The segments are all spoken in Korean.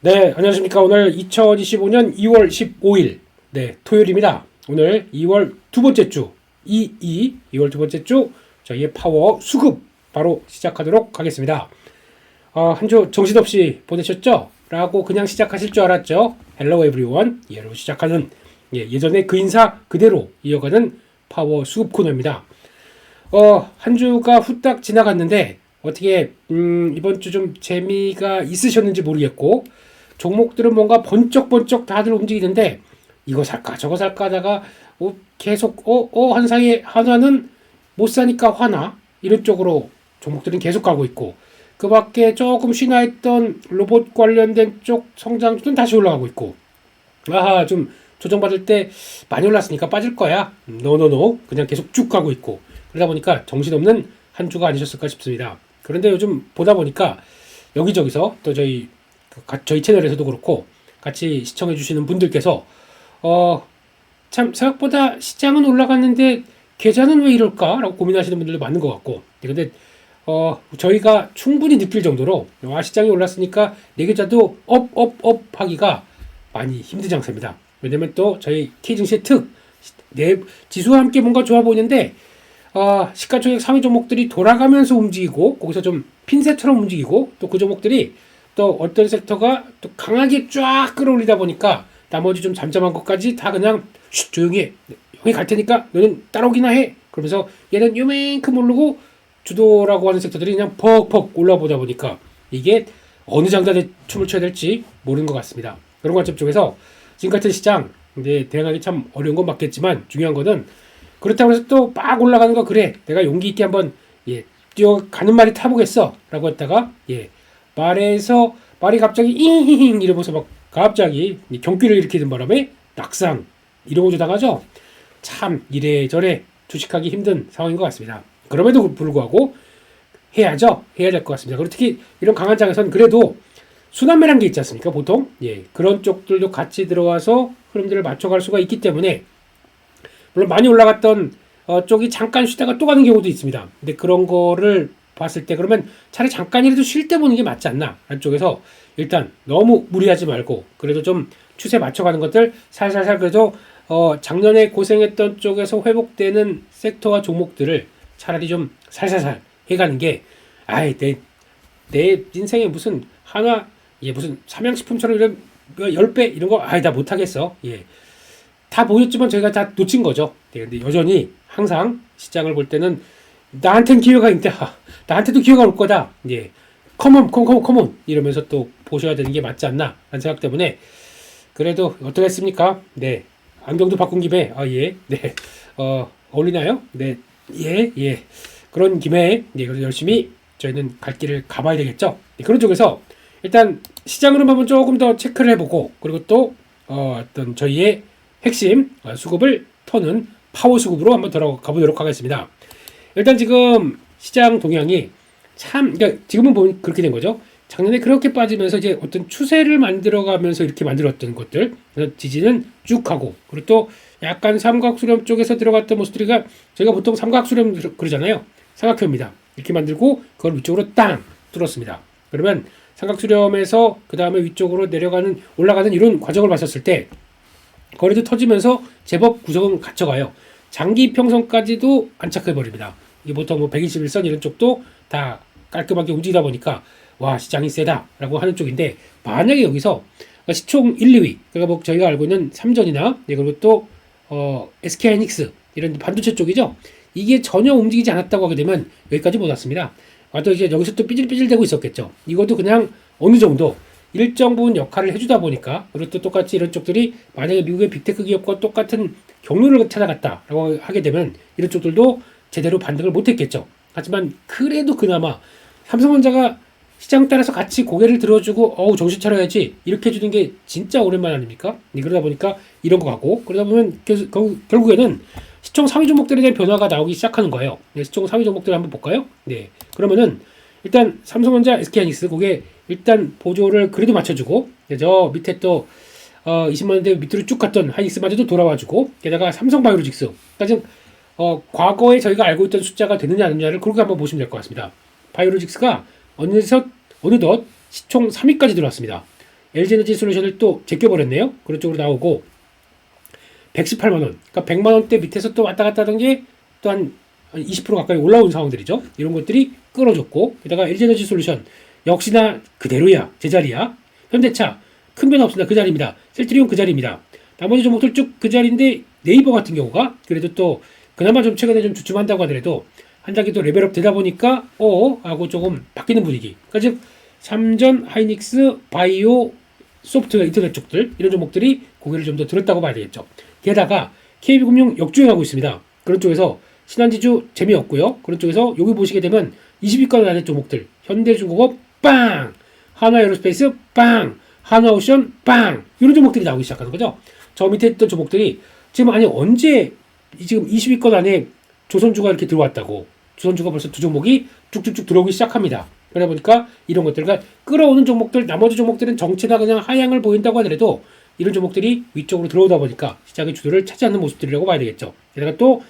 네, 안녕하십니까. 오늘 2025년 2월 15일, 네, 토요일입니다. 오늘 2월 두 번째 주, 2월 두 번째 주, 저희의 파워 수급 바로 시작하도록 하겠습니다. 한 주 정신없이 보내셨죠? 라고 그냥 시작하실 줄 알았죠? Hello everyone. 예로 시작하는, 예전에 그 인사 그대로 이어가는 파워 수급 코너입니다. 한 주가 후딱 지나갔는데, 어떻게, 이번 주 좀 재미가 있으셨는지 모르겠고, 종목들은 뭔가 번쩍번쩍 다들 움직이는데 이거 살까 저거 살까 하다가 계속 한 사이에 하나는 못 사니까 화나 이런 쪽으로 종목들은 계속 가고 있고 그 밖에 조금 쉬나 했던 로봇 관련된 쪽 성장주는 다시 올라가고 있고 좀 조정받을 때 많이 올랐으니까 빠질 거야. 노노노 그냥 계속 쭉 가고 있고 그러다 보니까 정신없는 한 주가 아니셨을까 싶습니다. 그런데 요즘 보다 보니까 여기저기서 또 저희 채널에서도 그렇고 같이 시청해 주시는 분들께서 참 생각보다 시장은 올라갔는데 계좌는 왜 이럴까라고 고민하시는 분들도 많은 것 같고 근데 저희가 충분히 느낄 정도로 시장이 올랐으니까 내 계좌도 업 하기가 많이 힘든 장세입니다. 왜냐면 또 저희 K증시의 지수와 함께 뭔가 좋아 보이는데 시가총액 상위 종목들이 돌아가면서 움직이고 거기서 좀 핀셋처럼 움직이고 또 그 종목들이 또 어떤 섹터가 또 강하게 쫙 끌어올리다 보니까 나머지 좀 잠잠한 것까지 다 그냥 조용히 해. 형이 갈 테니까 너는 따라오기나 해. 그러면서 얘는 요만큼 오르고 주도라고 하는 섹터들이 그냥 퍽퍽 올라보다 보니까 이게 어느 장단에 춤을 춰야 될지 모르는 것 같습니다. 그런 관점 쪽에서 지금 같은 시장 이제 대응하기 참 어려운 건 맞겠지만 중요한 거는 그렇다고 해서 또 막 올라가는 거 그래 내가 용기 있게 한번 뛰어가는 말이 타보겠어 라고 했다가 말이 갑자기 잉 이러면서 막 갑자기 경기를 일으키는 바람에 낙상 이런 거도 당하죠. 참 이래저래 주식하기 힘든 상황인 것 같습니다. 그럼에도 불구하고 해야 될 것 같습니다. 그리고 특히 이런 강한 장에서는 그래도 순환매란 게 있지 않습니까? 보통 그런 쪽들도 같이 들어와서 흐름들을 맞춰갈 수가 있기 때문에 물론 많이 올라갔던 쪽이 잠깐 쉬다가 또 가는 경우도 있습니다. 근데 그런 거를 봤을 때 그러면 차라리 잠깐이라도 쉴 때 보는 게 맞지 않나 라는 쪽에서 일단 너무 무리하지 말고 그래도 좀 추세 맞춰가는 것들 살살살 그래도 작년에 고생했던 쪽에서 회복되는 섹터와 종목들을 차라리 좀 살살살 해가는 게 내 인생에 무슨 무슨 삼양식품처럼 이런 10배 이런 거 나 못하겠어. 다 보였지만 저희가 다 놓친 거죠. 근데 여전히 항상 시장을 볼 때는 나한텐 기회가 있다. 나한테도 기회가 올 거다. 컴온 이러면서 또 보셔야 되는 게 맞지 않나 라는 생각 때문에 그래도 어떻게 했습니까? 안경도 바꾼 김에 어울리나요? 그런 김에 그래서 열심히 저희는 갈 길을 가봐야 되겠죠. 그런 쪽에서 일단 시장으로 한번 조금 더 체크를 해보고 그리고 또 어떤 저희의 핵심 수급을 터는 파워 수급으로 한번 들어가 보도록 하겠습니다. 일단 지금 시장 동향이 그러니까 지금은 보면 그렇게 된 거죠. 작년에 그렇게 빠지면서 이제 어떤 추세를 만들어가면서 이렇게 만들었던 것들, 그래서 지지는 쭉 하고, 그리고 또 약간 삼각수렴 쪽에서 들어갔던 모습들이가 저희가 보통 삼각수렴 그러잖아요. 삼각형입니다. 이렇게 만들고 그걸 위쪽으로 땅 뚫었습니다. 그러면 삼각수렴에서 그 다음에 위쪽으로 올라가는 이런 과정을 봤었을 때 거리도 터지면서 제법 구성은 갖춰가요. 장기 평선까지도 안착해버립니다. 이게 보통 121선 이런 쪽도 다 깔끔하게 움직이다 보니까 시장이 세다라고 하는 쪽인데 만약에 여기서 시총 1, 2위 그러니까 저희가 알고 있는 삼전이나 그리고 또 SK하이닉스 이런 반도체 쪽이죠. 이게 전혀 움직이지 않았다고 하게 되면 여기까지 못 왔습니다. 또 이제 여기서 또 삐질삐질대고 있었겠죠. 이것도 그냥 어느 정도 일정 부분 역할을 해주다 보니까 그리고 또 똑같이 이런 쪽들이 만약에 미국의 빅테크 기업과 똑같은 경로를 찾아갔다라고 하게 되면 이런 쪽들도 제대로 반등을 못했겠죠. 하지만 그래도 그나마 삼성전자가 시장 따라서 같이 고개를 들어주고 정신 차려야지 이렇게 해주는 게 진짜 오랜만 아닙니까? 그러다 보니까 이런 거 가고 그러다 보면 결국에는 시총 상위 종목들에 대한 변화가 나오기 시작하는 거예요. 시총 상위 종목들 한번 볼까요? 그러면은 일단 삼성전자, SK하이닉스 그게 일단 보조를 그래도 맞춰주고 저 밑에 또 20만원대 밑으로 쭉 갔던 하이닉스마저도 돌아와주고 게다가 삼성바이오로직스 그러니까 과거에 저희가 알고 있던 숫자가 되느냐 안 되느냐를 그렇게 한번 보시면 될 것 같습니다. 바이오로직스가 어느덧 시총 3위까지 들어왔습니다. LG에너지 솔루션을 또 제껴버렸네요. 그런 쪽으로 나오고 118만 원, 그러니까 100만 원대 밑에서 또 왔다 갔다 하던 게 또 한 20% 가까이 올라온 상황들이죠. 이런 것들이 끌어줬고, 게다가 LG에너지 솔루션 역시나 그대로야, 제자리야. 현대차 큰 변화 없습니다. 그 자리입니다. 셀트리온 그 자리입니다. 나머지 종목들 쭉 그 자리인데 네이버 같은 경우가 그래도 또 그나마 좀 최근에 좀 주춤한다고 하더라도 한 단계 또 레벨업 되다 보니까 하고 조금 바뀌는 분위기. 그러니까 즉 삼전, 하이닉스, 바이오, 소프트웨어, 인터넷 쪽들 이런 종목들이 고개를 좀 더 들었다고 봐야 되겠죠. 게다가 KB금융 역주행하고 있습니다. 그런 쪽에서 신한지주 재미없고요. 그런 쪽에서 여기 보시게 되면 20위권 안에 종목들 현대중공업 빵, 한화에어로스페이스 빵, 한화오션 빵 이런 종목들이 나오기 시작하는 거죠. 저 밑에 있던 종목들이 지금 아니 언제 지금 20위권 안에 조선주가 이렇게 들어왔다고, 조선주가 벌써 두 종목이 쭉쭉쭉 들어오기 시작합니다. 그러다 보니까 이런 것들과 끌어오는 종목들, 나머지 종목들은 정체나 그냥 하향을 보인다고 하더라도 이런 종목들이 위쪽으로 들어오다 보니까 시장의 주도를 차지하는 모습들이라고 봐야 되겠죠. 게다가 또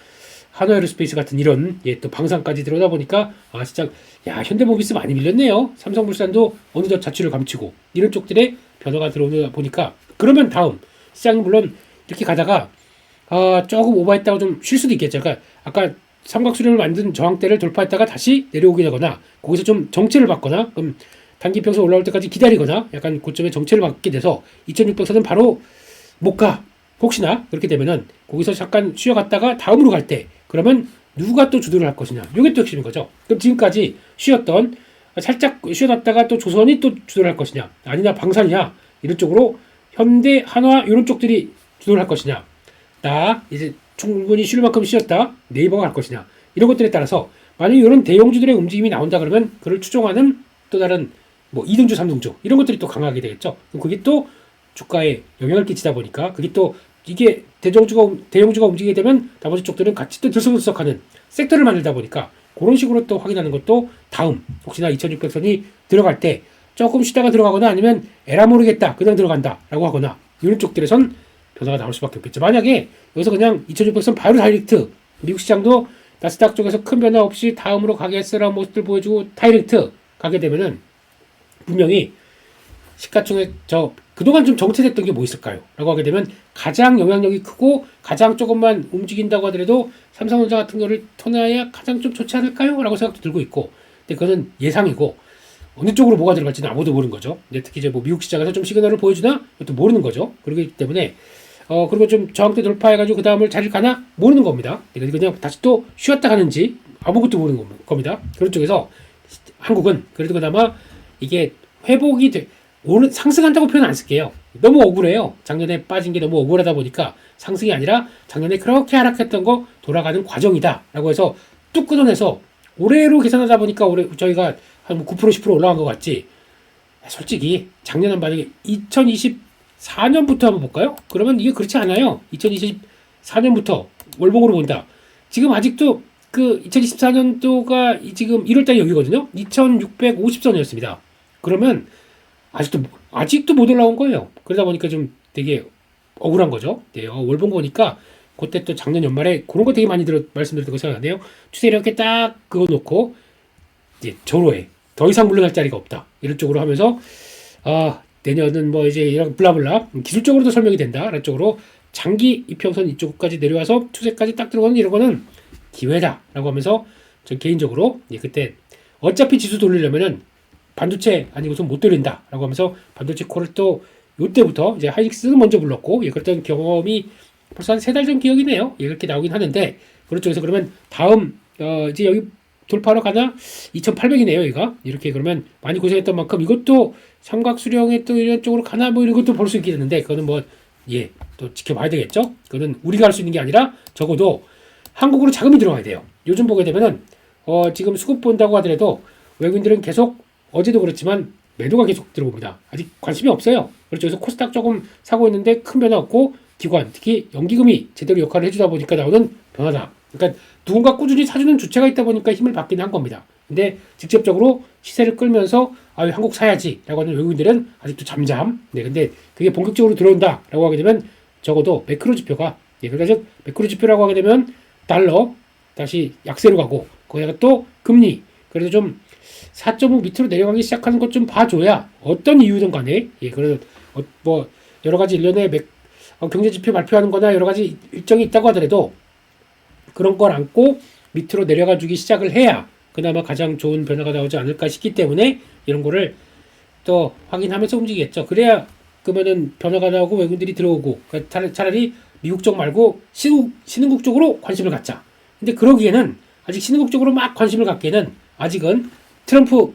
한화에어로스페이스 같은 이런 또 방산까지 들어오다 보니까 진짜 현대모비스 많이 밀렸네요. 삼성물산도 어느덧 자취를 감추고 이런 쪽들의 변화가 들어오다 보니까 그러면 다음 시장이 물론 이렇게 가다가 조금 오버했다고 좀 쉴 수도 있겠죠. 그러니까 아까 삼각수렴을 만든 저항대를 돌파했다가 다시 내려오게 되거나 거기서 좀 정체를 받거나 그럼 단기평선 올라올 때까지 기다리거나 약간 고점에 정체를 받게 돼서 2600선은 바로 못 가. 혹시나 그렇게 되면은 거기서 잠깐 쉬어갔다가 다음으로 갈 때 그러면 누가 또 주도를 할 것이냐. 이게 또 핵심인 거죠. 그럼 지금까지 쉬었던 살짝 쉬어놨다가 또 조선이 또 주도를 할 것이냐 아니냐 방산이냐 이런 쪽으로 현대, 한화 이런 쪽들이 주도를 할 것이냐 나 이제 충분히 쉴 만큼 쉬었다 네이버가 할 것이냐 이런 것들에 따라서 만약에 이런 대형주들의 움직임이 나온다 그러면 그를 추종하는 또 다른 뭐 2등주, 3등주 이런 것들이 또 강하게 되겠죠. 그럼 그게 또 주가에 영향을 끼치다 보니까 그게 또 이게 대형주가 움직이게 되면 나머지 쪽들은 같이 또 들썩들썩하는 섹터를 만들다 보니까 그런 식으로 또 확인하는 것도 다음 혹시나 2600선이 들어갈 때 조금 쉬다가 들어가거나 아니면 에라 모르겠다 그냥 들어간다 라고 하거나 이런 쪽들에선 변화가 나올 수밖에 없겠죠. 만약에 여기서 그냥 2600선 바로 다이렉트 미국 시장도 나스닥 쪽에서 큰 변화 없이 다음으로 가겠으라는 모습들 보여주고 다이렉트 가게 되면은 분명히 시가총액 그동안 좀 정체됐던 게 뭐 있을까요? 라고 하게 되면 가장 영향력이 크고 가장 조금만 움직인다고 하더라도 삼성전자 같은 거를 터놔야 가장 좀 좋지 않을까요? 라고 생각도 들고 있고 근데 그거는 예상이고 어느 쪽으로 뭐가 들어갈지는 아무도 모르는 거죠. 근데 특히 이제 뭐 미국 시장에서 좀 시그널을 보여주나? 그것도 모르는 거죠. 그렇기 때문에 그리고 좀 저항대 돌파해가지고 그 다음을 잘 가나? 모르는 겁니다. 그냥 다시 또 쉬었다 가는지 아무것도 모르는 겁니다. 그런 쪽에서 한국은 그래도 그나마 이게 회복이 상승한다고 표현 안 쓸게요. 너무 억울해요. 작년에 빠진 게 너무 억울하다 보니까 상승이 아니라 작년에 그렇게 하락했던 거 돌아가는 과정이다 라고 해서 뚝 끊어내서 올해로 계산하다 보니까 올해 저희가 한 9% 10% 올라간 것 같지. 솔직히 작년은 만약에 2024년부터 한번 볼까요? 그러면 이게 그렇지 않아요. 2024년부터 월봉으로 본다. 지금 아직도 그 2024년도가 지금 1월달이 여기거든요. 2650선이었습니다. 그러면 아직도 못 올라온 거예요. 그러다 보니까 좀 되게 억울한 거죠. 네, 월봉 보니까 그때 또 작년 연말에 그런 거 되게 많이 말씀드렸던 거 생각나네요. 추세 이렇게 딱 그거 놓고 이제 절호에 더 이상 물러날 자리가 없다. 이런 쪽으로 하면서 내년은 뭐 이제 이런 블라블라 기술적으로도 설명이 된다. 이런 쪽으로 장기 이평선 이쪽까지 내려와서 추세까지 딱 들어가는 이런 거는 기회다라고 하면서 전 개인적으로 그때 어차피 지수 돌리려면은 반도체 아니고선 못 돌린다라고 하면서 반도체 콜을 또 요때부터 이제 하이닉스는 먼저 불렀고 그랬던 경험이 벌써 한 3달 전 기억이네요. 그렇게 나오긴 하는데 그런 쪽에서 그러면 다음 이제 여기 돌파하러 가나 2800이네요. 여기가 이렇게 그러면 많이 고생했던 만큼 이것도 삼각수령의 또 이런 쪽으로 가나 뭐 이런 것도 볼 수 있겠는데 그거는 뭐 또 지켜봐야 되겠죠. 그거는 우리가 할 수 있는 게 아니라 적어도 한국으로 자금이 들어가야 돼요. 요즘 보게 되면은 지금 수급 본다고 하더라도 외국인들은 계속 어제도 그렇지만 매도가 계속 들어옵니다. 아직 관심이 없어요. 그렇죠. 그래서 코스닥 조금 사고 있는데 큰 변화 없고 기관, 특히 연기금이 제대로 역할을 해주다 보니까 나오는 변화다. 그러니까 누군가 꾸준히 사주는 주체가 있다 보니까 힘을 받기는 한 겁니다. 근데 직접적으로 시세를 끌면서 한국 사야지 라고 하는 외국인들은 아직도 잠잠. 근데 그게 본격적으로 들어온다 라고 하게 되면 적어도 매크로 지표가 그러니까 매크로 지표라고 하게 되면 달러 다시 약세로 가고 거기다가 또 금리 그래도 좀 4.5 밑으로 내려가기 시작하는 것 좀 봐줘야 어떤 이유든 간에 그런 뭐 여러 가지 일련의 경제 지표 발표하는 거나 여러 가지 일정이 있다고 하더라도 그런 걸 안고 밑으로 내려가 주기 시작을 해야 그나마 가장 좋은 변화가 나오지 않을까 싶기 때문에 이런 거를 또 확인하면서 움직이겠죠. 그래야 그러면은 변화가 나오고 외국인들이 들어오고 차라리 미국 쪽 말고 신흥국 쪽으로 관심을 갖자. 근데 그러기에는 아직 신흥국 쪽으로 막 관심을 갖기에는 아직은 트럼프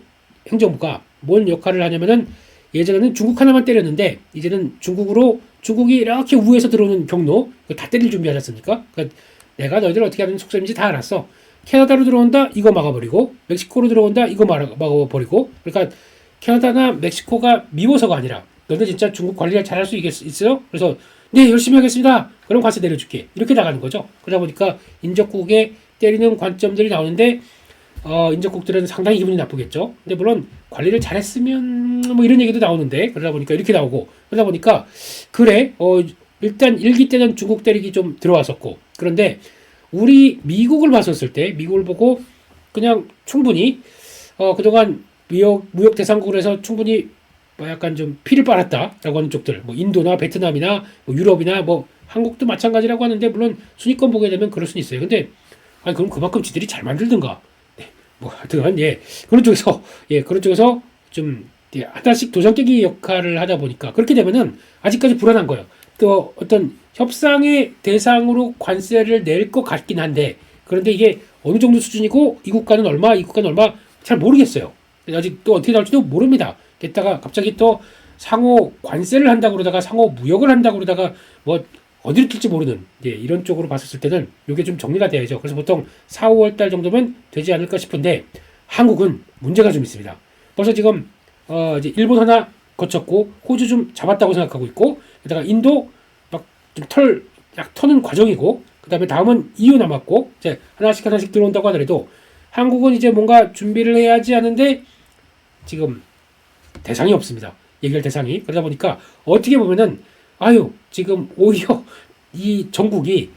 행정부가 뭔 역할을 하냐면은 예전에는 중국 하나만 때렸는데 이제는 중국이 이렇게 우에서 들어오는 경로 다 때릴 준비하지 않습니까? 그러니까 내가 너희들 어떻게 하는 속셈인지 다 알았어. 캐나다로 들어온다 이거 막아버리고 멕시코로 들어온다 이거 막아버리고 그러니까 캐나다나 멕시코가 미워서가 아니라 너네 진짜 중국 관리를 잘할 수 있어요? 그래서 네 열심히 하겠습니다. 그럼 관세 내려줄게. 이렇게 나가는 거죠. 그러다 보니까 인접국에 때리는 관점들이 나오는데 인접국들은 상당히 기분이 나쁘겠죠. 근데 물론 관리를 잘했으면 뭐 이런 얘기도 나오는데 그러다 보니까 이렇게 나오고 그러다 보니까 그래 일단 1기 때는 중국 때리기 좀 들어왔었고 그런데 우리 미국을 봤었을 때 미국을 보고 그냥 충분히 그동안 무역 대상국으로 해서 충분히 뭐 약간 좀 피를 빨았다라고 하는 쪽들 뭐 인도나 베트남이나 뭐 유럽이나 뭐 한국도 마찬가지라고 하는데 물론 순위권 보게 되면 그럴 수는 있어요. 근데 아니 그럼 그만큼 지들이 잘 만들든가 뭐 하여튼 그런 쪽에서 좀 하나씩 도장 깨기 역할을 하다 보니까 그렇게 되면은 아직까지 불안한 거예요. 또 어떤 협상의 대상으로 관세를 낼 것 같긴 한데 그런데 이게 어느 정도 수준이고 이 국가는 얼마 잘 모르겠어요. 아직 또 어떻게 나올지도 모릅니다. 게다가 갑자기 또 상호 관세를 한다고 그러다가 상호 무역을 한다고 그러다가 뭐 어디로 튈지 모르는 이런 쪽으로 봤었을 때는 이게 좀 정리가 돼야죠. 그래서 보통 4, 5월 달 정도면 되지 않을까 싶은데 한국은 문제가 좀 있습니다. 벌써 지금 이제 일본 하나 거쳤고 호주 좀 잡았다고 생각하고 있고 게다가 인도 막 좀 터는 과정이고 그다음에 다음은 EU 남았고 이제 하나씩 들어온다고 하더라도 한국은 이제 뭔가 준비를 해야지 하는데 지금 대상이 없습니다. 얘기할 대상이. 그러다 보니까 어떻게 보면은 지금 오히려 이 전국이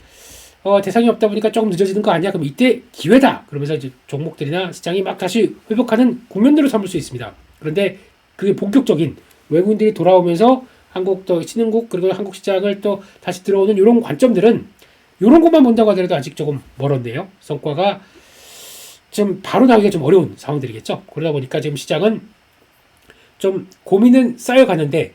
대상이 없다 보니까 조금 늦어지는 거 아니야? 그럼 이때 기회다. 그러면서 이제 종목들이나 시장이 막 다시 회복하는 국면들을 삼을 수 있습니다. 그런데 그게 본격적인 외국인들이 돌아오면서 한국 또 신흥국 그리고 한국 시장을 또 다시 들어오는 이런 관점들은 이런 것만 본다고 하더라도 아직 조금 멀었네요. 성과가 좀 바로 나오기가 좀 어려운 상황들이겠죠. 그러다 보니까 지금 시장은 좀 고민은 쌓여가는데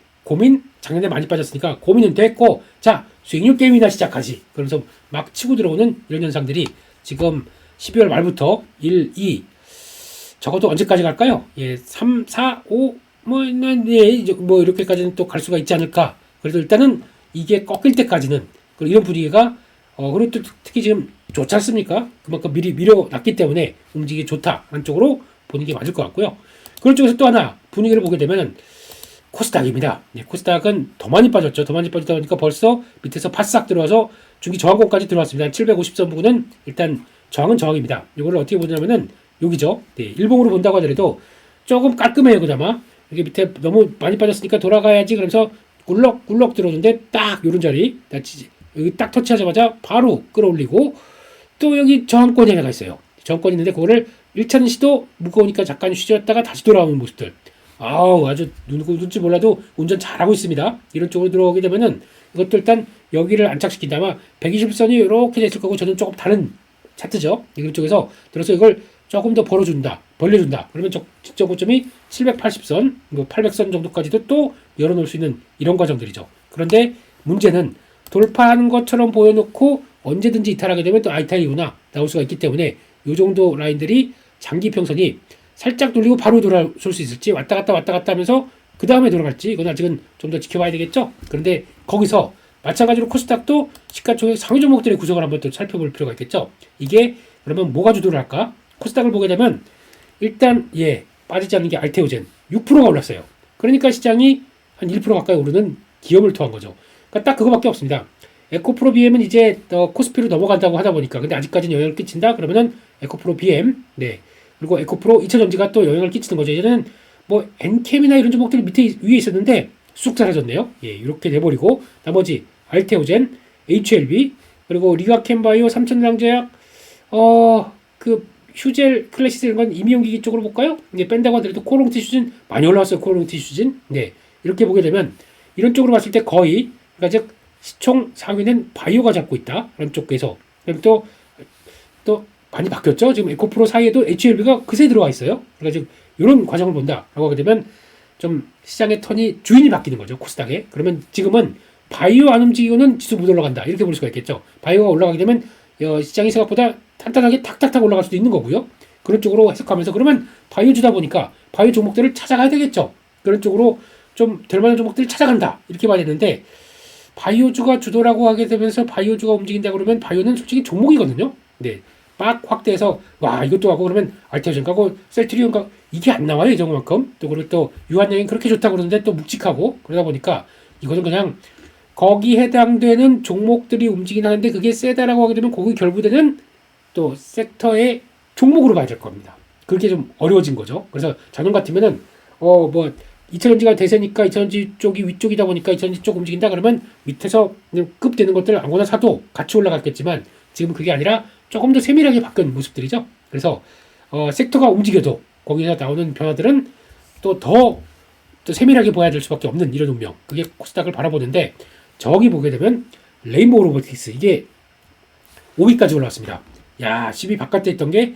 작년에 많이 빠졌으니까 고민은 됐고 자 수익률 게임이나 시작하지 그러면서 막 치고 들어오는 이런 현상들이 지금 12월 말부터 1, 2 적어도 언제까지 갈까요? 3, 4, 5 뭐 이렇게까지는 또 갈 수가 있지 않을까. 그래도 일단은 이게 꺾일 때까지는 이런 분위기가 그리고 또 특히 지금 좋지 않습니까? 그만큼 미리 밀어놨기 때문에 움직이기 좋다 하는 쪽으로 보는 게 맞을 것 같고요. 그런 쪽에서 또 하나 분위기를 보게 되면 코스닥입니다. 코스닥은 더 많이 빠졌죠. 더 많이 빠지다 보니까 벌써 밑에서 바싹 들어와서 중기 저항권까지 들어왔습니다. 750선 부근은 일단 저항입니다. 이거를 어떻게 보냐면은 여기죠. 일봉으로 본다고 하더라도 조금 깔끔해요. 그나마 여기 밑에 너무 많이 빠졌으니까 돌아가야지 그러면서 꿀럭꿀럭 들어오는데 딱 요런 자리 여기 딱 터치하자마자 바로 끌어올리고 또 여기 저항권이 하나가 있어요. 저항권이 있는데 그거를 1차는 시도 무거우니까 잠깐 쉬었다가 다시 돌아오는 모습들. 아주 누군지 몰라도 운전 잘하고 있습니다. 이런 쪽으로 들어오게 되면은 이것도 일단 여기를 안착시킨다. 아마 120선이 이렇게 됐을 거고 저는 조금 다른 차트죠. 이런 쪽에서 들어서 이걸 조금 더 벌려준다. 그러면 직접 고점이 780선, 800선 정도까지도 또 열어놓을 수 있는 이런 과정들이죠. 그런데 문제는 돌파하는 것처럼 보여놓고 언제든지 이탈하게 되면 또 이탈이 나올 수가 있기 때문에 이 정도 라인들이 장기 평선이 살짝 돌리고 바로 돌아올 수 있을지 왔다 갔다 하면서 그 다음에 돌아갈지 이건 아직은 좀 더 지켜봐야 되겠죠. 그런데 거기서 마찬가지로 코스닥도 시가총액 상위 종목들의 구성을 한번 또 살펴볼 필요가 있겠죠. 이게 그러면 뭐가 주도를 할까? 코스닥을 보게 되면 일단 빠지지 않는 게 알테오젠 6%가 올랐어요. 그러니까 시장이 한 1% 가까이 오르는 기업을 토한 거죠. 그러니까 딱 그거밖에 없습니다. 에코프로 BM은 이제 코스피로 넘어간다고 하다 보니까 근데 아직까지는 영향을 끼친다? 그러면은 에코프로 BM 그리고 에코프로 2차전지가 또 영향을 끼치는 거죠. 이제는 뭐 엔캠이나 이런 종목들이 위에 있었는데 쑥 사라졌네요. 이렇게 돼버리고 나머지 알테오젠, HLB 그리고 리가캠바이오, 삼천랑제약 휴젤 클래시스 이런 건 임용기기 쪽으로 볼까요? 이제 뺀다고 하더라도 코롱티 슈진 많이 올라왔어요. 코롱티 슈진. 네. 이렇게 보게 되면 이런 쪽으로 봤을 때 거의 그러니까 즉 시총 상위는 바이오가 잡고 있다. 그런 쪽에서 그럼 또 많이 바뀌었죠. 지금 에코프로 사이에도 HLB가 그새 들어와 있어요. 그러니까 즉 이런 과정을 본다라고 하게 되면 좀 시장의 턴이 주인이 바뀌는 거죠. 코스닥에. 그러면 지금은 바이오 안 움직이고는 지수 못 올라간다. 이렇게 볼 수가 있겠죠. 바이오가 올라가게 되면 시장이 생각보다 탄탄하게 탁탁탁 올라갈 수도 있는 거고요. 그런 쪽으로 해석하면서 그러면 바이오 주다 보니까 바이오 종목들을 찾아가야 되겠죠. 그런 쪽으로 좀 될 만한 종목들을 찾아간다. 이렇게 봐야 되는데 바이오주가 주도라고 하게 되면서 바이오주가 움직인다 그러면 바이오는 솔직히 종목이거든요. 네. 막 확대해서 와 이것도 하고 그러면 알테오젠 가고 셀트리온 가고 이게 안 나와요. 이 정도만큼. 또 그리고 또 유한양이 그렇게 좋다고 그러는데 또 묵직하고 그러다 보니까 이거는 그냥 거기 해당되는 종목들이 움직이긴 하는데 그게 세다라고 하게 되면 거기 결부되는 또 섹터의 종목으로 봐야 될 겁니다. 그게 좀 어려워진 거죠. 그래서 작년 같으면은 뭐 2차전지가 대세니까 2차전지 쪽이 위쪽이다 보니까 2차전지 쪽 움직인다 그러면 밑에서 급 되는 것들 아무거나 사도 같이 올라갔겠지만 지금은 그게 아니라 조금 더 세밀하게 바뀐 모습들이죠. 그래서 섹터가 움직여도 거기서 나오는 변화들은 또 더 세밀하게 봐야 될 수밖에 없는 이런 운명. 그게 코스닥을 바라보는데 저기 보게 되면 레인보우 로보틱스 이게 5위까지 올라왔습니다. 야 10위 바깥에 있던 게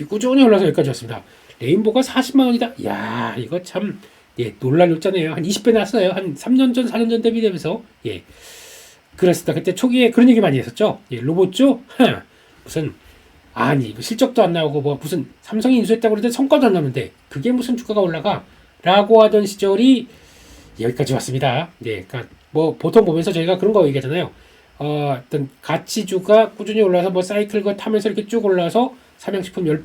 꾸준히 올라서 여기까지 왔습니다. 레인보우가 40만 원이다. 야 이거 참 논란이 없잖아요. 한 20배 났어요. 한 3년 전, 4년 전 대비되면서 그랬었다. 그때 초기에 그런 얘기 많이 했었죠. 로봇주 무슨 아니 실적도 안 나오고 뭐 무슨 삼성이 인수했다고 그러는데 성과도 안 나오는데 그게 무슨 주가가 올라가? 라고 하던 시절이 여기까지 왔습니다. 그러니까 뭐 보통 보면서 저희가 그런 거 얘기하잖아요. 어떤 가치주가 꾸준히 올라서 뭐 사이클 거 타면서 이렇게 쭉 올라서 삼양식품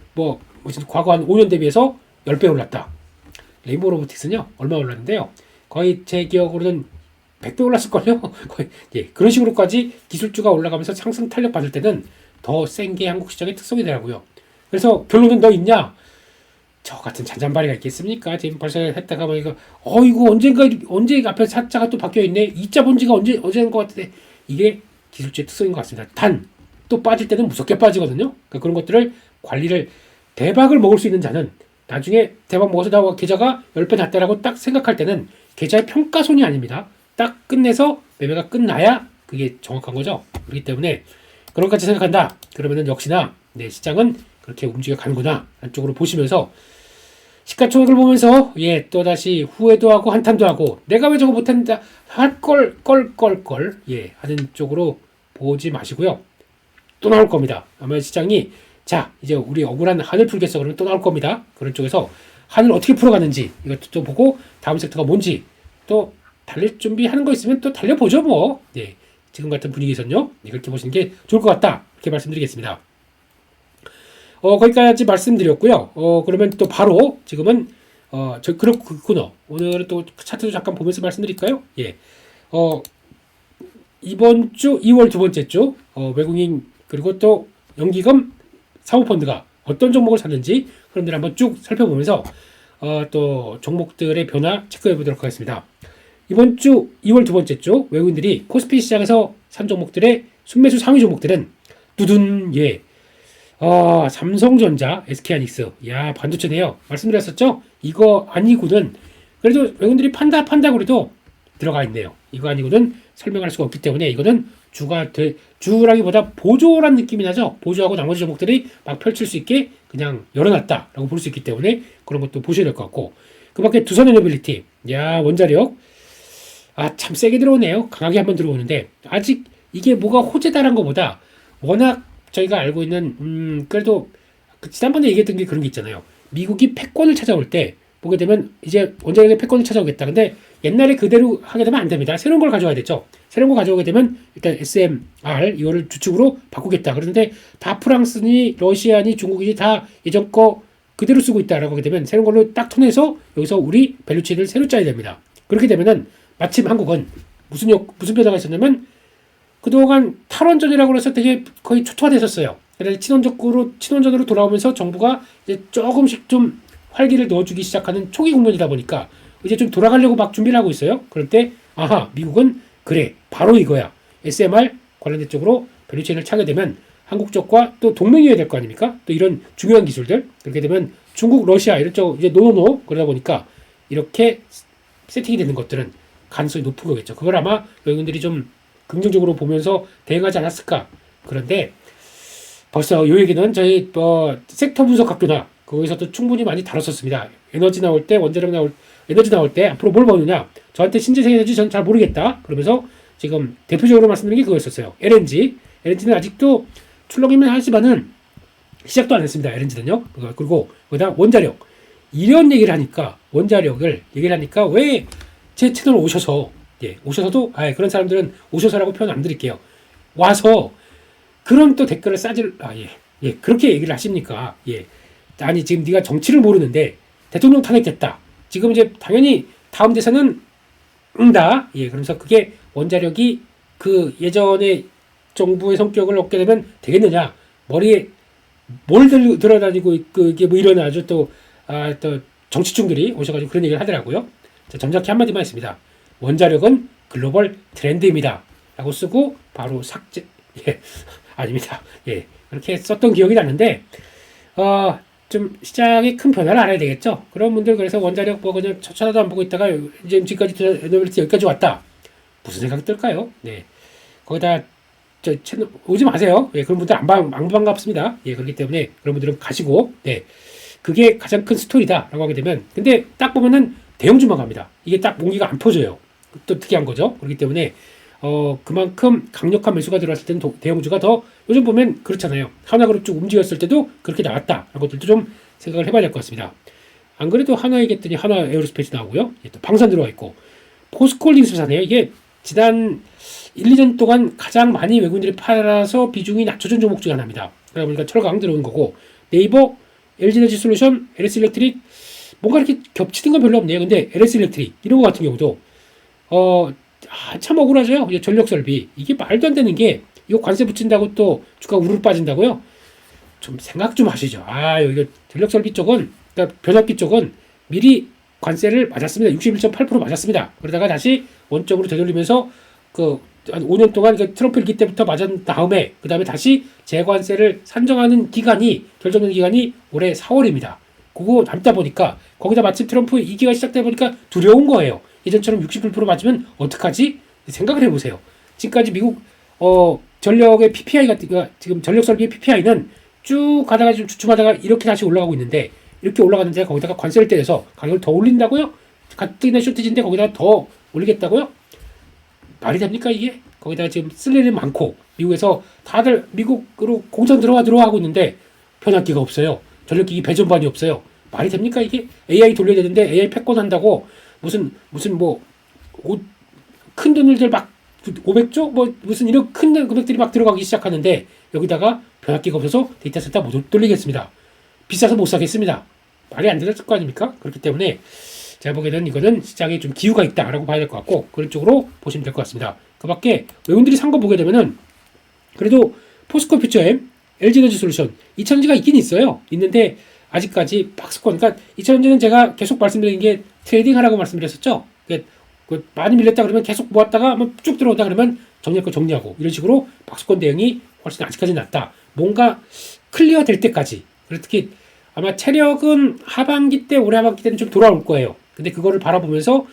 무슨 과거 한 5년 대비해서 10배 올랐다. 레인보우 로보틱스는요 얼마 올랐는데요. 거의 제 기억으로는 100배 올랐을걸요. 거의 그런 식으로까지 기술주가 올라가면서 상승 탄력 받을 때는 더 센 게 한국 시장의 특성이더라고요. 그래서 결론은 너 있냐? 저 같은 잔잔바리가 있겠습니까? 지금 벌써 했다가 보니까 이거 언제 앞에 사자가 또 바뀌어 있네. 이자 본지가 언제인 것 같은데 이게 기술주의 특성인 것 같습니다. 단 또 빠질 때는 무섭게 빠지거든요. 그러니까 그런 것들을 관리를 대박을 먹을 수 있는 자는 나중에 대박 먹어서 나와 계좌가 10배 났다라고 딱 생각할 때는 계좌의 평가손이 아닙니다. 딱 끝내서 매매가 끝나야 그게 정확한 거죠. 그렇기 때문에 그런 것까지 생각한다. 그러면은 역시나 내 시장은 그렇게 움직여 가는구나. 한쪽으로 보시면서 시가총액을 보면서 또다시 후회도 하고 한탄도 하고 내가 왜 저거 못한다 할 걸 하는 쪽으로 보지 마시고요. 또 나올 겁니다. 아마 시장이 자 이제 우리 억울한 한을 풀겠어 그러면 또 나올 겁니다. 그런 쪽에서 한을 어떻게 풀어가는지 이것도 또 보고 다음 섹터가 뭔지 또 달릴 준비하는 거 있으면 또 달려보죠 뭐. 지금 같은 분위기에서는요. 그렇게 보시는 게 좋을 것 같다. 이렇게 말씀드리겠습니다. 거기까지 말씀드렸고요. 그러면 또 바로 지금은 그렇구나. 오늘은 또 차트도 잠깐 보면서 말씀드릴까요? 이번 주 2월 두 번째 주 외국인 그리고 또 연기금 사모펀드가 어떤 종목을 샀는지 그런 들 한번 쭉 살펴보면서 또 종목들의 변화 체크해 보도록 하겠습니다. 이번 주 2월 두 번째 주 외국인들이 코스피 시장에서 산 종목들의 순매수 상위 종목들은 두둔 삼성전자, SK하이닉스, 반도체네요. 말씀드렸었죠? 이거 아니고는 그래도 외국인들이 판다 그래도 들어가 있네요. 이거 아니고는 설명할 수가 없기 때문에 이거는 주라기보다 보조란 느낌이 나죠. 보조하고 나머지 종목들이 막 펼칠 수 있게 그냥 열어놨다라고 볼 수 있기 때문에 그런 것도 보셔야 될 것 같고 그 밖에 두산에너빌리티, 원자력 참 세게 들어오네요. 강하게 한번 들어오는데 아직 이게 뭐가 호재다란 것보다 워낙 저희가 알고 있는 그래도 지난번에 얘기했던 게 그런 게 있잖아요. 미국이 패권을 찾아올 때 보게 되면 이제 원자력의 패권을 찾아오겠다. 근데 옛날에 그대로 하게 되면 안 됩니다. 새로운 걸 가져와야 되죠. 새로운 거 가져오게 되면 일단 SMR 이거를 주축으로 바꾸겠다. 그런데 다 프랑스니 러시아니 중국이니 다 예전 거 그대로 쓰고 있다라고 하게 되면 새로운 걸로 딱 톤해서 여기서 우리 밸류체인을 새로 짜야 됩니다. 그렇게 되면은 마침 한국은 무슨 변화가 있었냐면 그동안 탈원전이라고 해서 되게 거의 초토화됐었어요. 그래서 친원전으로 돌아오면서 정부가 이제 조금씩 좀 활기를 넣어주기 시작하는 초기 국면이다 보니까 이제 좀 돌아가려고 막 준비를 하고 있어요. 그럴 때 미국은 그래 바로 이거야. SMR 관련된 쪽으로 밸류체인을 차게 되면 한국 쪽과 또 동맹이어야 될 거 아닙니까? 또 이런 중요한 기술들. 그렇게 되면 중국, 러시아 이런 쪽 이제 노노노 그러다 보니까 이렇게 세팅이 되는 것들은 가능성이 높은 거겠죠. 그걸 아마 외국인들이 좀 긍정적으로 보면서 대응하지 않았을까. 그런데 벌써 이 얘기는 저희 섹터 분석 학교나 거기서도 충분히 많이 다뤘었습니다. 에너지 나올 때, 원자력 에너지 나올 때 앞으로 뭘 보느냐. 저한테 신재생 에너지 전 잘 모르겠다. 그러면서 지금 대표적으로 말씀드린 게 그거였었어요. LNG. LNG는 아직도 출렁이면 하지만은 시작도 안 했습니다. LNG는요. 그리고 거기다 원자력. 이런 얘기를 하니까 원자력을 얘기를 하니까 왜 제 채널 오셔서 오셔서도 그런 사람들은 오셔서라고 표현 안 드릴게요. 와서 그런 또 댓글을 그렇게 얘기를 하십니까? 아니 지금 네가 정치를 모르는데 대통령 탄핵됐다. 지금 이제 당연히 다음 대선은 응다. 그러면서 그게 원자력이 그 예전에 정부의 성격을 얻게 되면 되겠느냐? 머리에 뭘 들어다니고 이게 뭐 이런 아주 또 정치충들이 오셔가지고 그런 얘기를 하더라고요. 자, 점잖게 한마디만 했습니다. 원자력은 글로벌 트렌드입니다. 라고 쓰고 바로 삭제. 아닙니다. 그렇게 썼던 기억이 나는데 좀 시장에 큰 변화를 알아야 되겠죠. 그런 분들 그래서 원자력 그냥 쳐다도 안 보고 있다가 이제 지금까지 에너빌리티 여기까지 왔다. 무슨 생각이 들까요? 거기다 저 채널 오지 마세요. 그런 분들 안 반갑습니다. 그렇기 때문에 그런 분들은 가시고 그게 가장 큰 스토리다라고 하게 되면 근데 딱 보면은 대형주만 갑니다. 이게 딱 몽기가 안 퍼져요. 또 특이한 거죠. 그렇기 때문에 그만큼 강력한 매수가 들어왔을 때는 대형주가 더 요즘 보면 그렇잖아요. 하나그룹 쭉 움직였을 때도 그렇게 나왔다. 라는 것들도 좀 생각을 해봐야 될 것 같습니다. 안 그래도 하나 얘기했더니 하나 에어로스페이스 나오고요. 또 방산 들어와 있고 포스코홀딩스 사네요. 이게 지난 1, 2년 동안 가장 많이 외국인들이 팔아서 비중이 낮춰진 종목 중 하나입니다. 그러다 보니까 철강 들어온 거고 네이버, LG에너지 솔루션, LS일렉트릭 뭔가 이렇게 겹치는 건 별로 없네요. 근데 LS일렉트릭 이런 거 같은 경우도 참 억울하죠. 전력설비 이게 말도 안 되는 게 이거 관세 붙인다고 또 주가 우르르 빠진다고요? 좀 생각 좀 하시죠. 이거 전력설비 쪽은 그러니까 변압기 쪽은 미리 관세를 맞았습니다. 61.8% 맞았습니다. 그러다가 다시 원점으로 되돌리면서 한 5년 동안 트럼프 일기 때부터 맞은 다음에 그 다음에 다시 재관세를 산정하는 기간이 결정된 기간이 올해 4월입니다. 그거 남다 보니까 거기다 마침 트럼프 2기가 시작되다 보니까 두려운 거예요. 예전처럼 61% 맞으면 어떡하지? 생각을 해보세요. 지금까지 미국 전력의 PPI가 지금 전력 설비의 PPI는 쭉 가다가 좀 주춤하다가 이렇게 다시 올라가고 있는데 이렇게 올라가는데 거기다가 관세를 때려서 가격을 더 올린다고요? 가뜩이나 쇼티지인데 거기다가 더 올리겠다고요? 말이 됩니까 이게? 거기다가 지금 쓸 일이 많고 미국에서 다들 미국으로 공장 들어와 하고 있는데 변압기가 없어요. 전력기기 배전반이 없어요. 말이 됩니까 이게? AI 돌려야 되는데 AI 패권한다고 무슨 뭐 큰 돈들 막 500조 뭐 무슨 이런 큰 금액들이 막 들어가기 시작하는데 여기다가 변압기가 없어서 데이터 센터 못 돌리겠습니다. 비싸서 못 사겠습니다. 말이 안 되는 거 아닙니까? 그렇기 때문에 제가 보기에는 이거는 시장에 좀 기우가 있다라고 봐야 될 것 같고 그런 쪽으로 보시면 될 것 같습니다. 그 밖에 외국인들이 산 거 보게 되면은 그래도 포스코 퓨처엠, LG에너지 솔루션 2차전지가 있긴 있어요. 있는데 아직까지 박스권 그러니까 2차전지는 제가 계속 말씀드린 게 트레이딩 하라고 말씀드렸었죠. 많이 밀렸다 그러면 계속 모았다가 한번 쭉 들어오다 그러면 정리할 거 정리하고 이런 식으로 박스권 대응이 훨씬 아직까지는 낫다. 뭔가 클리어 될 때까지 특히 아마 체력은 올해 하반기 때는 좀 돌아올 거예요. 근데 그거를 바라보면서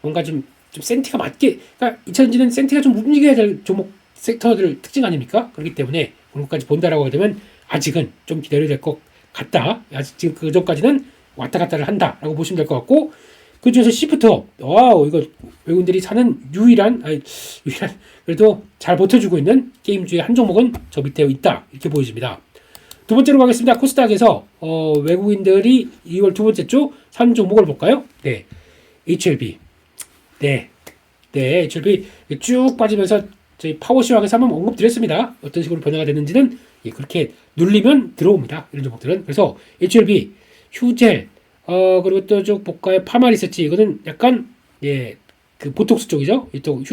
뭔가 좀 센티가 맞게 그러니까 2차전지는 센티가 좀 움직여야 될 종목 섹터들 특징 아닙니까? 그렇기 때문에 그런 것까지 본다라고 하게 되면 아직은 좀 기다려야 될 것 같다. 아직 지금 그 전까지는 왔다 갔다를 한다라고 보시면 될 것 같고 그 중에서 시프터 이거 외국인들이 사는 유일한 그래도 잘 버텨주고 있는 게임주의 한 종목은 저 밑에 있다 이렇게 보여집니다. 두 번째로 가겠습니다. 코스닥에서 외국인들이 2월 두 번째 주 산 종목을 볼까요? HLB. HLB 쭉 빠지면서 저희 파워시황에서 한번 언급드렸습니다. 어떤 식으로 변화가 됐는지는 그렇게 눌리면 들어옵니다. 이런 종목들은. 그래서 HLB, 휴젤, 그리고 또 쭉 볼까요? 파마리서치 이거는 약간 그 보톡스 쪽이죠. 이쪽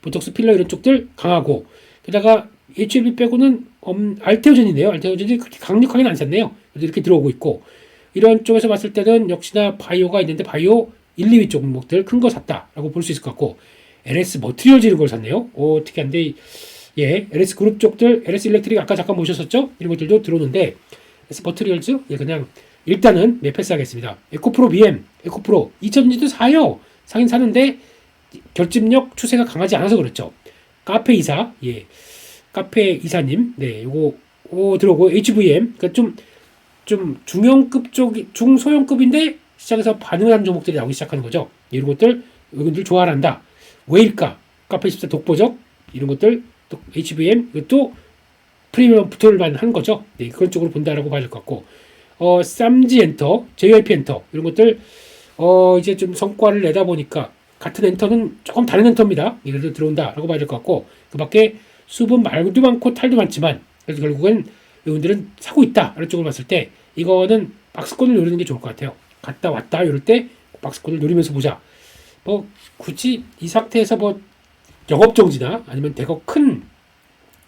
보톡스 필러 이런 쪽들 강하고 게다가 HLB 빼고는 알테오젠이네요. 알테오젠이 그렇게 강력하게는 안 샀네요. 이렇게 들어오고 있고 이런 쪽에서 봤을 때는 역시나 바이오가 있는데 바이오 1, 2위 쪽 종목들 큰 거 샀다라고 볼 수 있을 것 같고 LS 머티리얼즈 이런 걸 샀네요. 특이한데 예, LS 그룹 쪽들, LS 일렉트릭 아까 잠깐 보셨었죠? 이런 것들도 들어오는데, S 버트리얼즈, 예, 그냥 일단은 네, 패스하겠습니다. 에코프로 BM, 에코프로 2000년도 사요. 사긴 사는데 결집력 추세가 강하지 않아서 그렇죠. 카페 이사, 예, 카페 이사님, 네, 요거 들어오고 HVM, 그러니까 좀 중형급 쪽이 중소형급인데 시장에서 반응하는 종목들이 나오기 시작하는 거죠. 이런 것들 여러분들 좋아한다. 왜일까? 카페24 독보적 이런 것들 또 HVM 이것도 프리미엄 붙어를 한 거죠. 네, 그런 쪽으로 본다라고 봐야 될 것 같고 쌈지 엔터, JYP 엔터 이런 것들 이제 좀 성과를 내다 보니까 같은 엔터는 조금 다른 엔터입니다. 예를 들어 들어온다라고 봐야 될 것 같고 그밖에 수분 말도 많고 탈도 많지만 그래서 결국은 여러분들은 사고 있다. 이런 쪽으로 봤을 때 이거는 박스권을 노리는 게 좋을 것 같아요. 갔다 왔다 이럴 때 박스권을 노리면서 보자. 뭐 굳이 이 상태에서 뭐 영업정지나 아니면 대거 큰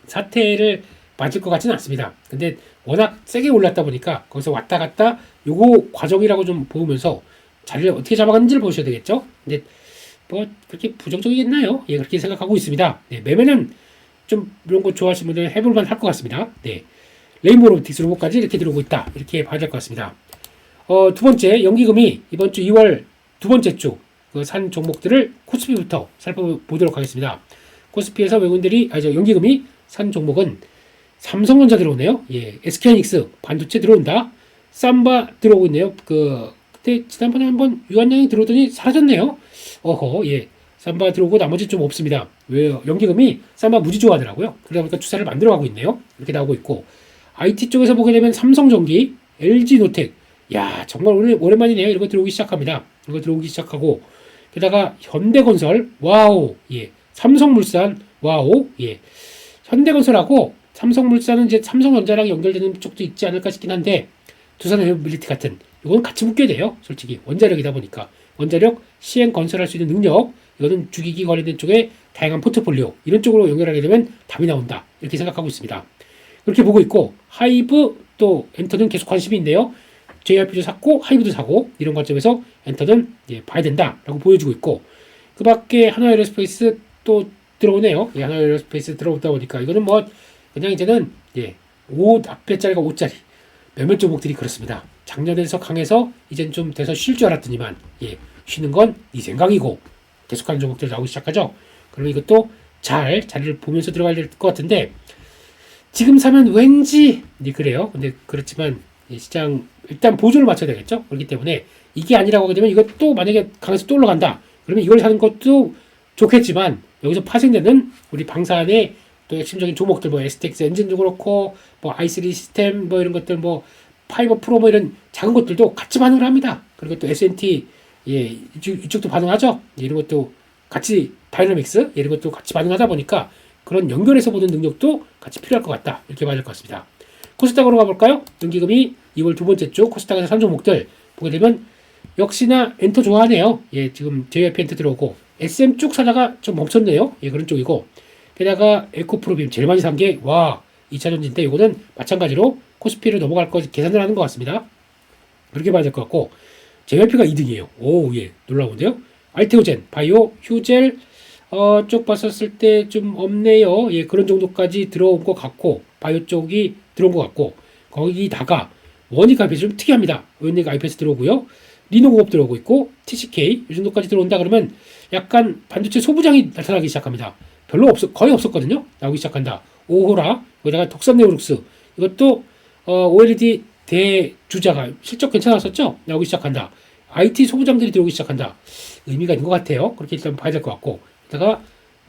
사태를 맞을 것 같지는 않습니다. 근데 워낙 세게 올랐다 보니까 거기서 왔다 갔다 요거 과정이라고 좀 보면서 자리를 어떻게 잡아가는지를 보셔야 되겠죠. 근데 뭐 그렇게 부정적이겠나요? 예, 그렇게 생각하고 있습니다. 네, 매매는 좀 이런 거 좋아하시는 분들은 해볼만 할 것 같습니다. 네, 레인보우 로보틱스 로봇까지 이렇게 들어오고 있다. 이렇게 봐야 될 것 같습니다. 두 번째 연기금이 이번 주 2월 두 번째 주 그 산 종목들을 코스피부터 살펴보도록 하겠습니다. 코스피에서 외국인들이 연기금이 산 종목은 삼성전자 들어오네요. 예, SK하이닉스 반도체 들어온다. 삼바 들어오고 있네요. 그때 지난번에 한번 유한양이 들어오더니 사라졌네요. 예, 삼바 들어오고 나머지 좀 없습니다. 왜요? 연기금이 삼바 무지 좋아하더라고요. 그러다 보니까 투자를 만들어가고 있네요. 이렇게 나오고 있고 IT 쪽에서 보게 되면 삼성전기, LG노텍, 야 정말 오랜만이네요. 이런 거 들어오기 시작합니다. 이거 들어오기 시작하고 게다가 현대건설, 와우, 예, 삼성물산, 와우, 예, 현대건설하고 삼성물산은 이제 삼성전자랑 연결되는 쪽도 있지 않을까 싶긴 한데 두산에너빌리티 같은 이건 같이 묶여야 돼요. 솔직히 원자력이다 보니까 원자력 시행 건설할 수 있는 능력 이거는 주기기 관련된 쪽에 다양한 포트폴리오 이런 쪽으로 연결하게 되면 답이 나온다 이렇게 생각하고 있습니다. 그렇게 보고 있고 하이브 또 엔터는 계속 관심이 있네요. JYP도 샀고 하이브도 사고 이런 관점에서 엔터는 예, 봐야 된다라고 보여주고 있고 그 밖에 하나에어로스페이스 또 들어오네요. 예, 하나에어로스페이스 들어오다 보니까 이거는 뭐 그냥 이제는 예, 5 앞에 자리가 5짜리 몇몇 종목들이 그렇습니다. 작년에서 강해서 이젠 좀 돼서 쉴 줄 알았더니만 예, 쉬는 건 네 생각이고 계속하는 종목들이 나오기 시작하죠. 그러면 이것도 잘 자리를 보면서 들어가야 될 것 같은데 지금 사면 왠지 네, 그래요. 근데 그렇지만 예, 시장 일단 보조를 맞춰야 되겠죠. 그렇기 때문에 이게 아니라고 하게 되면 이것도 만약에 강해서 또 올라간다. 그러면 이걸 사는 것도 좋겠지만 여기서 파생되는 우리 방산의 또 핵심적인 종목들 뭐 STX 엔진도 그렇고 뭐 i3 시스템 뭐 이런 것들 뭐 파이버 프로 뭐 이런 작은 것들도 같이 반응을 합니다. 그리고 또 S&T 예 이쪽도 반응하죠. 예, 이런 것도 같이 다이나믹스 이런 것도 같이 반응하다 보니까 그런 연결해서 보는 능력도 같이 필요할 것 같다. 이렇게 봐야 될 것 같습니다. 코스닥으로 가볼까요? 연기금이 2월 두 번째 주 코스닥에서 산 종목들 보게 되면 역시나 엔터 좋아하네요. 예, 지금 JYP 엔터 들어오고 SM 쭉 사다가 좀 멈췄네요. 예, 그런 쪽이고 게다가 에코프로빔 제일 많이 산 게 와 2차전지인데 이거는 마찬가지로 코스피를 넘어갈 거 계산을 하는 것 같습니다. 그렇게 봐야 될 것 같고 JYP가 2등이에요. 오, 예, 놀라운데요. 알테오젠, 바이오, 휴젤 쪽 봤었을 때 좀 없네요. 예, 그런 정도까지 들어온 것 같고 바이오 쪽이 들어온 것 같고 거기다가 원익 IPS 좀 특이합니다. 원익 IPS 들어오고요. 리노공업 들어오고 있고 TCK 이 정도까지 들어온다 그러면 약간 반도체 소부장이 나타나기 시작합니다. 거의 없었거든요. 나오기 시작한다. 오호라 거기다가 덕산네오룩스 이것도 OLED 대주자가 실적 괜찮았었죠. 나오기 시작한다. IT 소부장들이 들어오기 시작한다. 의미가 있는 것 같아요. 그렇게 일단 봐야 될 것 같고 게다가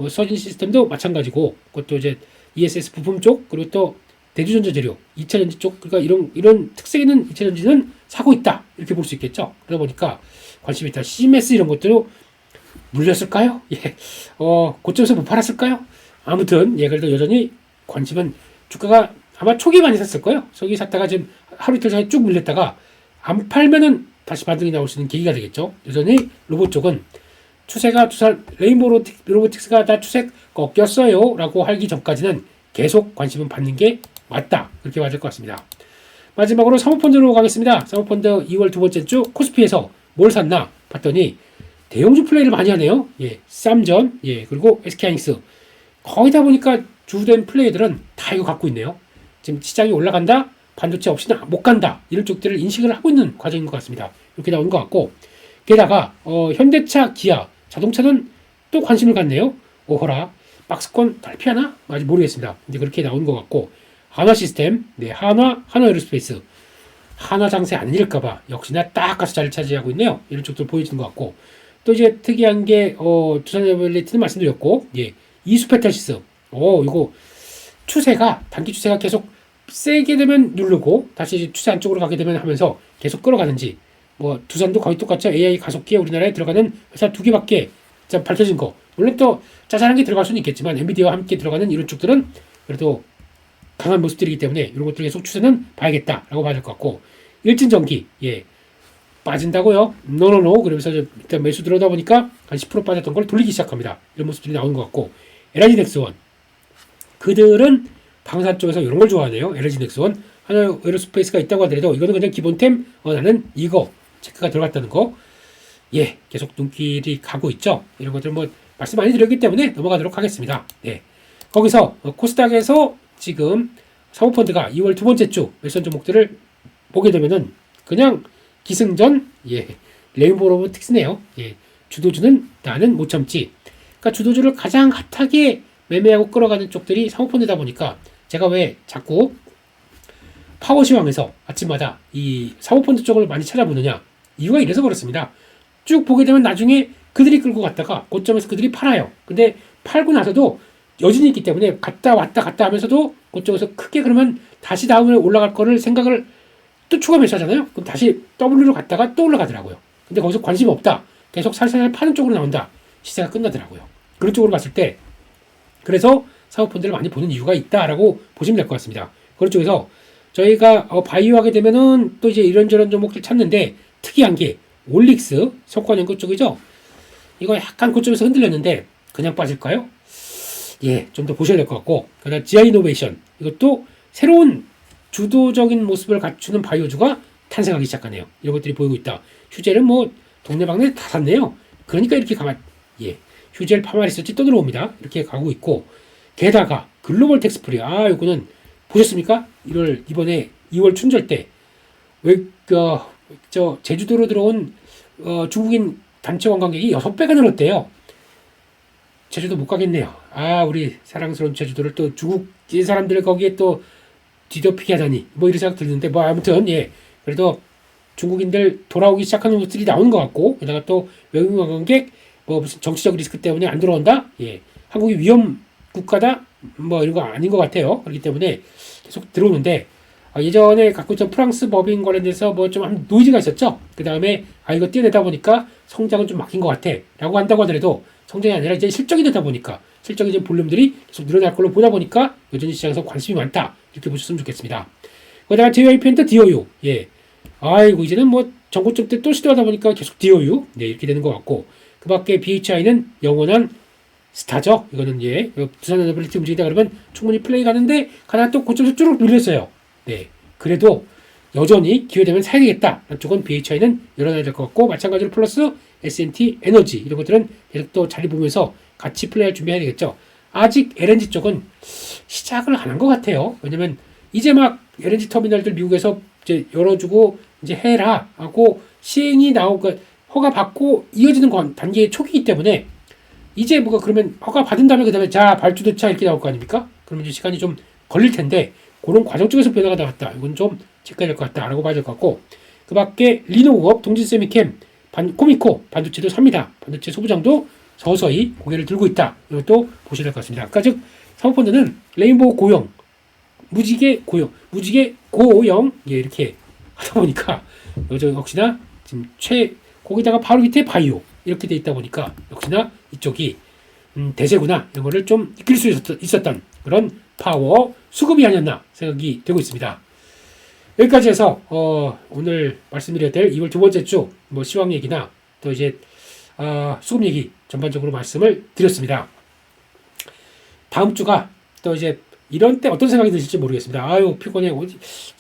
서진 시스템도 마찬가지고 그것도 이제 ESS 부품 쪽 그리고 또 대주전자 재료 2차전지 쪽 그러니까 이런 특색 있는 2차전지는 사고 있다 이렇게 볼 수 있겠죠. 그러다 보니까 관심이 있다. CMS 이런 것도 물렸을까요? 예, 고점에서 못 팔았을까요? 아무튼 예, 그래도 여전히 관심은 주가가 아마 초기 많이 샀을 거예요. 초기 샀다가 지금 하루 이틀 사이에 쭉 밀렸다가 안 팔면은 다시 반등이 나올 수 있는 계기가 되겠죠. 여전히 로봇 쪽은 추세가 두산 레인보우 로보틱스가 다 추세 꺾였어요 라고 하기 전까지는 계속 관심은 받는 게 맞다. 그렇게 맞을 것 같습니다. 마지막으로 사모펀드로 가겠습니다. 사모펀드 2월 두 번째 주 코스피에서 뭘 샀나 봤더니 대형주 플레이를 많이 하네요. 예, 쌈전, 예, 그리고 SK하이닉스. 거기다 보니까 주된 플레이들은 다 이거 갖고 있네요. 지금 시장이 올라간다, 반도체 없이는 못 간다, 이런 쪽들을 인식을 하고 있는 과정인 것 같습니다. 이렇게 나오는 것 같고, 게다가 현대차, 기아, 자동차는 또 관심을 갖네요. 오호라, 박스권 탈피하나? 아직 모르겠습니다. 근데 그렇게 나오는 것 같고, 한화 시스템, 네, 한화 에어로스페이스, 한화 장세 안 잃을까봐 역시나 딱 가서 자리를 차지하고 있네요. 이런 쪽들 보여지는 것 같고, 또 이제 특이한 게 두산에버리티는 말씀드렸고, 예, 이수페탈시스, 이거 추세가 단기 추세가 계속 세게 되면 누르고 다시 추세 안쪽으로 가게 되면 하면서 계속 끌어가는지, 뭐 두산도 거의 똑같죠. AI 가속기에 우리나라에 들어가는 회사 2개밖에 밝혀진 거. 물론 또 짜잘한 게 들어갈 수는 있겠지만 엔비디아와 함께 들어가는 이런 쪽들은 그래도 강한 모습들이기 때문에 이런 것들 계속 추세는 봐야겠다라고 봐야 될 것 같고, 일진전기, 예, 빠진다고요? 노노노. 그러면서 일단 매수 들어오다 보니까 한 10% 빠졌던 걸 돌리기 시작합니다. 이런 모습들이 나오는 것 같고, LG 넥스원, 그들은 방산 쪽에서 이런 걸 좋아하네요. LG 넥스원, 하나 에어로스페이스가 있다고 하더라도 이거는 그냥 기본템, 나는 이거 체크가 들어갔다는 거, 예, 계속 눈길이 가고 있죠. 이런 것들 뭐 말씀 많이 드렸기 때문에 넘어가도록 하겠습니다. 네, 거기서 코스닥에서 지금 사모펀드가 2월 두 번째 주 매수한 종목들을 보게 되면은 그냥 기승전, 예, 레인보우 로보틱스네요. 예, 주도주는 나는 못 참지. 그러니까 주도주를 가장 핫하게 매매하고 끌어가는 쪽들이 사모펀드다 보니까 제가 왜 자꾸 파워시황에서 아침마다 이 사모펀드 쪽을 많이 찾아보느냐, 이유가 이래서 그렇습니다. 쭉 보게 되면 나중에 그들이 끌고 갔다가 고점에서 그들이 팔아요. 근데 팔고 나서도 여진이 있기 때문에 갔다 왔다 하면서도 고점에서 크게 그러면 다시 다음에 올라갈 거를 생각을 또 추가 매수하잖아요. 그럼 다시 W로 갔다가 또 올라가더라고요. 근데 거기서 관심 없다, 계속 살살 파는 쪽으로 나온다, 시세가 끝나더라고요. 그런 쪽으로 봤을 때 그래서 사모펀드를 많이 보는 이유가 있다라고 보시면 될 것 같습니다. 그런 쪽에서 저희가 바이오하게 되면은 또 이제 이런저런 종목들 찾는데, 특이한 게 올릭스 석관연구 쪽이죠. 이거 약간 고점에서 흔들렸는데 그냥 빠질까요? 예, 좀 더 보셔야 될 것 같고, 그다음 지아이노베이션, 이것도 새로운 주도적인 모습을 갖추는 바이오주가 탄생하기 시작하네요. 이런 것들이 보이고 있다. 휴젤은 뭐 동네방네 다 샀네요. 그러니까 이렇게 예, 휴젤 파마리서치 또 들어옵니다. 이렇게 가고 있고, 게다가 글로벌 텍스프리, 이거는 보셨습니까? 이번에 2월 춘절 때 제주도로 들어온 중국인 단체 관광객이 6배가 늘었대요. 제주도 못 가겠네요. 우리 사랑스러운 제주도를 또 중국 사람들 거기에 또 뒤덮이게 하다니, 뭐 이런 생각 드는데, 뭐 아무튼, 예, 그래도 중국인들 돌아오기 시작하는 것들이 나오는 것 같고, 게다가 또 외국인 관광객 뭐 무슨 정치적 리스크 때문에 안 들어온다, 예, 한국이 위험 국가다, 뭐 이런 거 아닌 것 같아요. 그렇기 때문에 계속 들어오는데, 예전에 갖고 있던 프랑스 법인 관련돼서 뭐 좀 노이즈가 있었죠. 그 다음에 이거 띄어내다 보니까 성장은 좀 막힌 것 같아 라고 한다고 하더라도, 성장이 아니라 이제 실적이 되다 보니까, 실적이 이제 볼륨들이 계속 늘어날 걸로 보다 보니까 여전히 시장에서 관심이 많다, 이렇게 보셨으면 좋겠습니다. 그다음에 JYP는 DOU, 예, 이제는 뭐 전고점 때 또 시도하다 보니까 계속 DOU, 네, 이렇게 되는 것 같고, 그 밖에 BHI는 영원한 스타죠. 이거는, 예, 두산 에너빌리티 움직이다 그러면 충분히 플레이 가는데 가다가 또 고점에서 쭉 밀렸어요. 네, 그래도 여전히 기회되면 사야 되겠다. 한쪽은 BHI는 열어놔야 될 것 같고, 마찬가지로 플러스 S&T 에너지, 이런 것들은 계속 또 자리 보면서 같이 플레이할 준비해야 되겠죠. 아직 LNG 쪽은 시작을 안 한 것 같아요. 왜냐면 이제 막 LNG 터미널들 미국에서 이제 열어주고 이제 해라 하고 시행이 나오고 허가 받고 이어지는 단계의 초기이기 때문에, 이제 뭐가 그러면 허가 받은 다음에 그 다음에 자 발주대차 이렇게 나올 거 아닙니까? 그러면 이제 시간이 좀 걸릴 텐데, 그런 과정 쪽에서 변화가 나왔다, 이건 좀 체크해야 될 것 같다라고 봐야 될 것 같고, 그 밖에 리노그업, 동진세미캠, 코미코 반도체도 삽니다. 반도체 소부장도 서서히 고개를 들고 있다. 이것도 보셔야 될 것 같습니다. 아까 즉 사모펀드는 레인보우 고용, 무지개 고용, 예, 이렇게 하다 보니까 역시나 지금 거기다가 바로 밑에 바이오 이렇게 돼 있다 보니까 역시나 이쪽이 대세구나, 이런 거를 좀 익힐 수 있었던 그런 파워 수급이 아니었나 생각이 되고 있습니다. 여기까지 해서 오늘 말씀드려야 될 2월 두 번째 주 뭐 시황 얘기나 또 이제 수급 얘기 전반적으로 말씀을 드렸습니다. 다음 주가 또 이제 이런 때 어떤 생각이 드실지 모르겠습니다. 피곤해.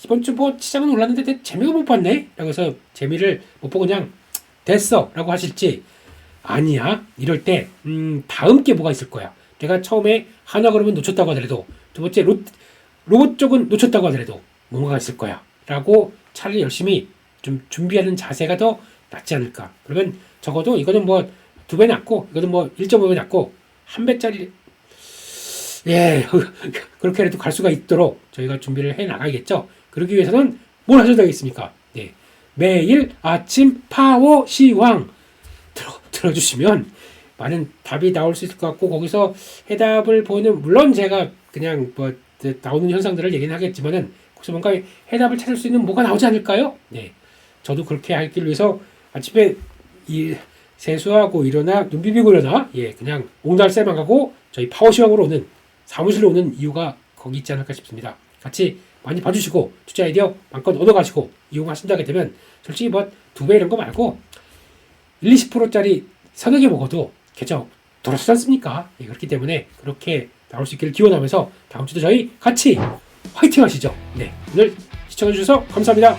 이번 주 뭐 시장은 올랐는데 재미가 못 봤네. 라고 해서 재미를 못 보고 그냥 됐어 라고 하실지, 아니야, 이럴 때 다음 게 뭐가 있을 거야. 내가 처음에 한화 그러면 놓쳤다고 하더라도 두 번째 로봇 쪽은 놓쳤다고 하더라도 뭔가가 있을 거야 라고 차라리 열심히 좀 준비하는 자세가 더 낫지 않을까. 그러면 적어도 이거는 뭐 2배 낫고 이거는 뭐 1.5배 낫고 1배짜리 예 그렇게 해도 갈 수가 있도록 저희가 준비를 해 나가야겠죠. 그러기 위해서는 뭘 하셔야 되겠습니까? 네. 매일 아침 파워 시황 들어주시면 많은 답이 나올 수 있을 것 같고, 거기서 해답을 보는, 물론 제가 그냥 뭐 나오는 현상들을 얘기는 하겠지만은 혹시 뭔가 해답을 찾을 수 있는 뭐가 나오지 않을까요? 네, 저도 그렇게 하기 위해서 아침에 이 세수하고 일어나 눈 비비고 일어나 그냥 옹달새만 가고 저희 파워시황으로 오는 사무실로 오는 이유가 거기 있지 않을까 싶습니다. 같이 많이 봐주시고 투자 아이디어 마음껏 얻어가시고 이용하신다게 되면 솔직히 뭐 2배 이런 거 말고 1, 20%짜리 서너 개 먹어도 계정 돌아서지 않습니까? 그렇기 때문에 그렇게 나올 수 있기를 기원하면서 다음 주도 저희 같이 화이팅 하시죠. 네, 오늘 시청해주셔서 감사합니다.